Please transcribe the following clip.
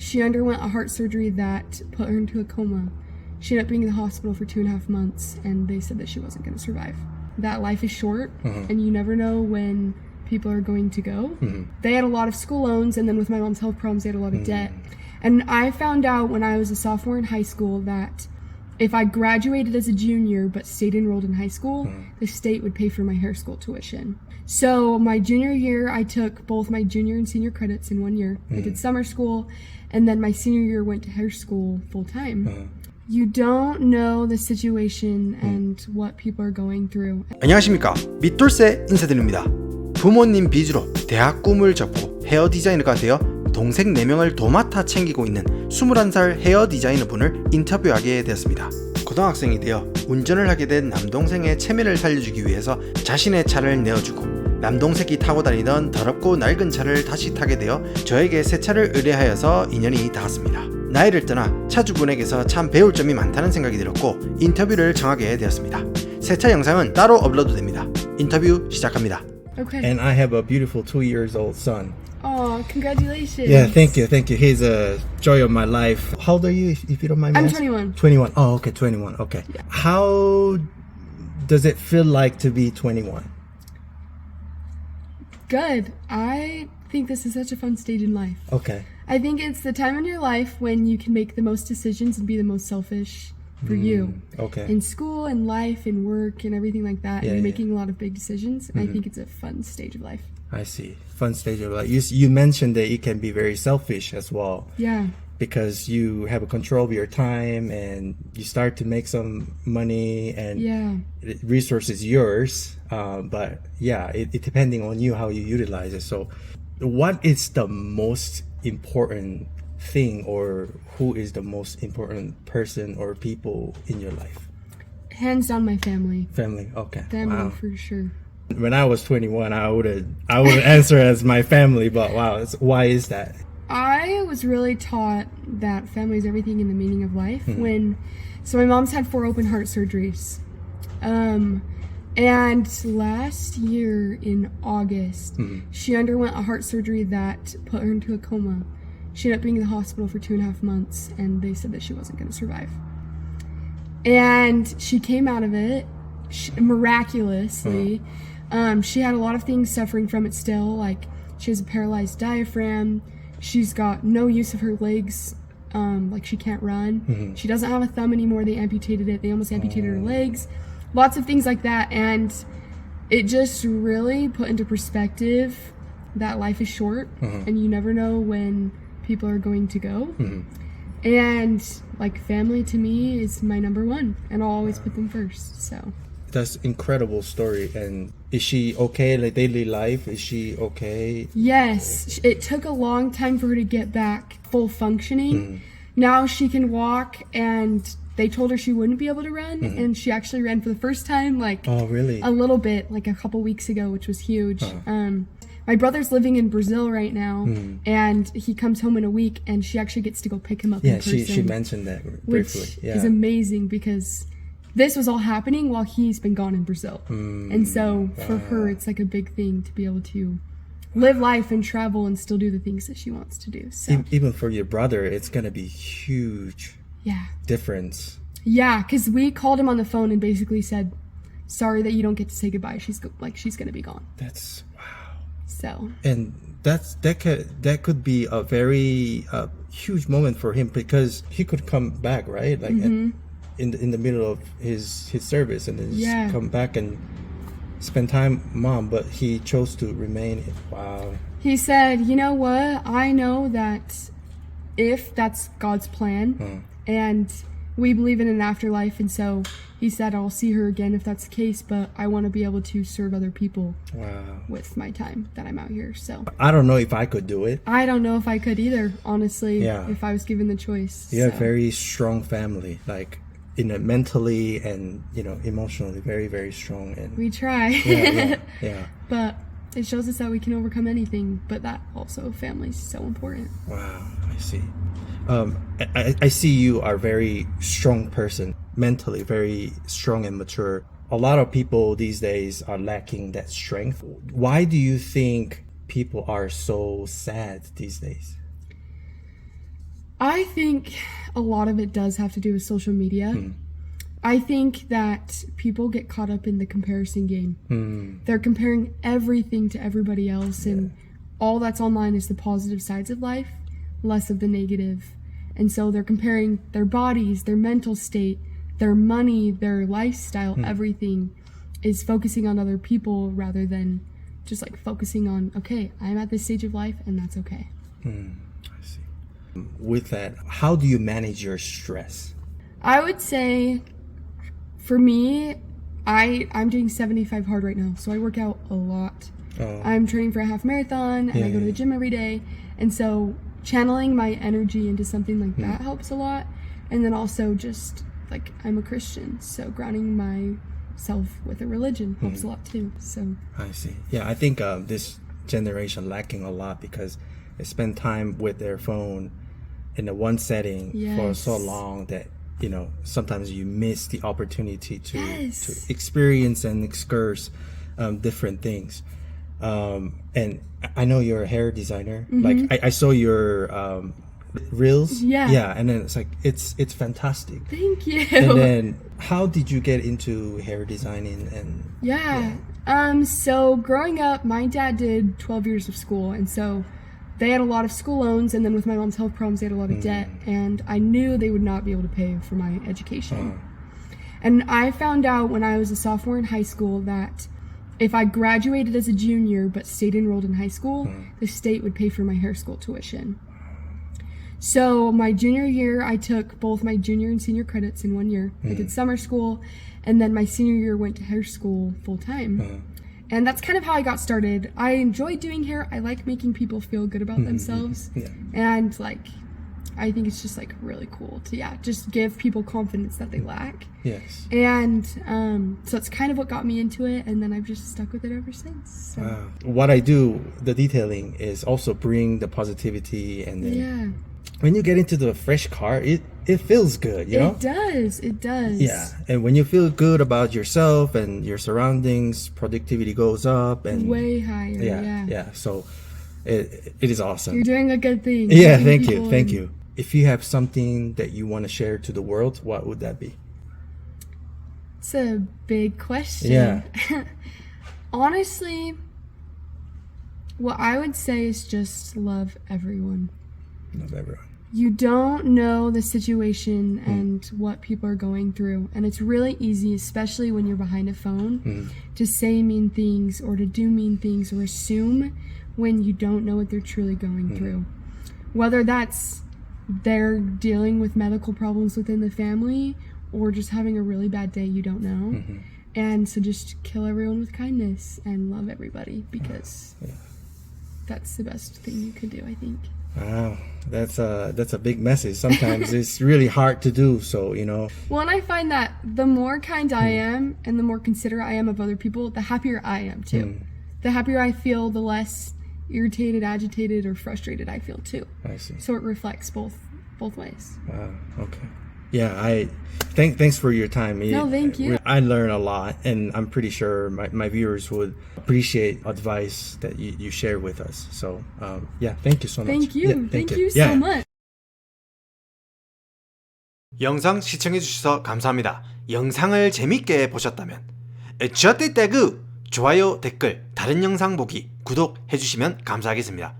She underwent a heart surgery that put her into a coma. She ended up being in the hospital for 2.5 months, and they said that she wasn't going to survive. That life is short, and you never know when people are going to go. They had a lot of school loans, and then with my mom's health problems, they had a lot of debt. And I found out when I was a sophomore in high school that if I graduated as a junior but stayed enrolled in high school, the state would pay for my hair school tuition. So my junior year, I took both my junior and senior credits in 1 year. I did summer school, and then my senior year went to hair school full time. You don't know the situation and what people are going through. 안녕하십니까, 밋돌세 인사드립니다. 부모님 빚으로 대학 꿈을 접고 헤어 디자이너가 되어 동생 4명을 도맡아 챙기고 있는 21살 헤어 디자이너 분을 인터뷰하게 되었습니다. 고등학생이 되어 운전을 하게 된 남동생의 체면을 살려주기 위해서 자신의 차를 내어주고 남동생이 타고 다니던 더럽고 낡은 차를 다시 타게 되어 저에게 새 차를 의뢰하여서 인연이 닿았습니다. 나이를 떠나 차주분에게서 참 배울 점이 많다는 생각이 들었고 인터뷰를 청하게 되었습니다. 새 차 영상은 따로 업로드 됩니다. 인터뷰 시작합니다. Okay. And I have a beautiful 2-year-old son. Oh, congratulations. Yeah, thank you. He's a joy of my life. How old are you, if you don't mind me I'm asking? 21. 21. Oh, okay, 21. Okay. Yeah. How does it feel like to be 21? Good. I think this is such a fun stage in life. Okay. I think it's the time in your life when you can make the most decisions and be the most selfish for you. Okay. In school and life and work and everything like that. Yeah, and you're yeah. making a lot of big decisions. And I think it's a fun stage of life. I see. Fun stage of life. You mentioned that it can be very selfish as well. Yeah. Because you have a control of your time and you start to make some money and resource is yours. But yeah, it depending on you how you utilize it. So what is the most important thing, or who is the most important person or people in your life? Hands down, my family. Family. Okay. Family Wow. for sure. When I was 21, I would answer as my family, but wow, why is that? I was really taught that family is everything in the meaning of life. So my mom's had 4 open heart surgeries. And last year in August, she underwent a heart surgery that put her into a coma. She ended up being in the hospital for 2.5 months, and they said that she wasn't going to survive. And she came out of it miraculously. She had a lot of things suffering from it still, like she has a paralyzed diaphragm. She's got no use of her legs, like she can't run. She doesn't have a thumb anymore. They amputated it. They almost amputated her legs. Lots of things like that. And it just really put into perspective that life is short and you never know when people are going to go. And like family to me is my number one, and I'll always put them first. So That's incredible story. And is she okay, like daily life? Is she okay? yes, it took a long time for her to get back full functioning. Now she can walk, and they told her she wouldn't be able to run, and she actually ran for the first time, like Oh, really? a little bit, like a couple weeks ago, which was huge. My brother's living in Brazil right now, and he comes home in a week, and she actually gets to go pick him up in Yeah, person. she mentioned that briefly. Which Yeah. is amazing, because this was all happening while he's been gone in Brazil. And so for her, it's like a big thing to be able to live life and travel and still do the things that she wants to do. So Even for your brother, it's gonna be huge difference. Yeah, because we called him on the phone and basically said, sorry that you don't get to say goodbye. She's gonna be gone. That's wow. So And that could be a very huge moment for him, because he could come back, right? Like in the middle of his service, and then just come back and spend time with mom, but he chose to remain. Wow. he said, you know what? I know that if that's God's plan, and we believe in an afterlife, and so he said, I'll see her again if that's the case, but I want to be able to serve other people with my time that I'm out here. So I don't know if I could do it. I don't know if I could either, honestly, Yeah. if I was given the choice. You have So, very strong family, like mentally and emotionally, very, very strong. And we try. yeah. But it shows us that we can overcome anything, but that also family is so important. Wow, I see. I see you are very strong person, mentally very strong and mature. A lot of people these days are lacking that strength. Why do you think people are so sad these days? I think a lot of it does have to do with social media. I think that people get caught up in the comparison game. They're comparing everything to everybody else, and all that's online is the positive sides of life, less of the negative. And so they're comparing their bodies, their mental state, their money, their lifestyle, everything is focusing on other people rather than just like focusing on, okay, I'm at this stage of life and that's okay. I see. With that, how do you manage your stress? I would say for me, I'm doing 75 hard right now, so I work out a lot. I'm training for a half marathon and I go to the gym every day, and so channeling my energy into something like that helps a lot. And then also just like I'm a Christian, so grounding myself with a religion helps a lot too. So I see. Yeah, I think this generation lacking a lot because they spend time with their phone in the one setting for so long that sometimes you miss the opportunity to experience and excurse different things. And I know you're a hair designer. Like I saw your reels. Yeah, and then it's like it's fantastic. Thank you. And then how did you get into hair designing? And so growing up, my dad did 12 years of school, and so they had a lot of school loans, and then with my mom's health problems, they had a lot of debt, and I knew they would not be able to pay for my education. And I found out when I was a sophomore in high school that if I graduated as a junior but stayed enrolled in high school, the state would pay for my hair school tuition. So my junior year, I took both my junior and senior credits in 1 year. I did summer school, and then my senior year went to hair school full time. And that's kind of how I got started. I enjoy doing hair. I like making people feel good about themselves. And like, I think it's just like really cool to just give people confidence that they lack. Yes. And so it's kind of what got me into it, and then I've just stuck with it ever since. So. Wow. What I do, the detailing, is also bring the positivity, and then when you get into the fresh car, it feels good, you know? It does. Yeah, and when you feel good about yourself and your surroundings, productivity goes up and way higher. Yeah. So it is awesome. You're doing a good thing. Yeah, thank you. If you have something that you want to share to the world, what would that be? It's a big question. Yeah. Honestly, what I would say is just love everyone. Love everyone. You don't know the situation and what people are going through, and it's really easy, especially when you're behind a phone, to say mean things or to do mean things or assume when you don't know what they're truly going through. Whether that's they're dealing with medical problems within the family or just having a really bad day, you don't know. And so just kill everyone with kindness and love everybody, because that's the best thing you can do, I think. Wow, that's a big message. Sometimes it's really hard to do, so Well, and I find that the more kind I am and the more considerate I am of other people, the happier I am too. The happier I feel, the less irritated, agitated, or frustrated I feel too. I see. So it reflects both ways. Wow. Okay. Yeah. Thanks for your time. No, thank you. I learned a lot, and I'm pretty sure my viewers would appreciate advice that you share with us. So thank you so much. Thank you. Yeah, thank you so much. 영상 시청해주셔서 감사합니다. 영상을 재밌게 보셨다면 좋댓다구, 좋아요, 댓글, 다른 영상 보기, 구독해주시면 감사하겠습니다.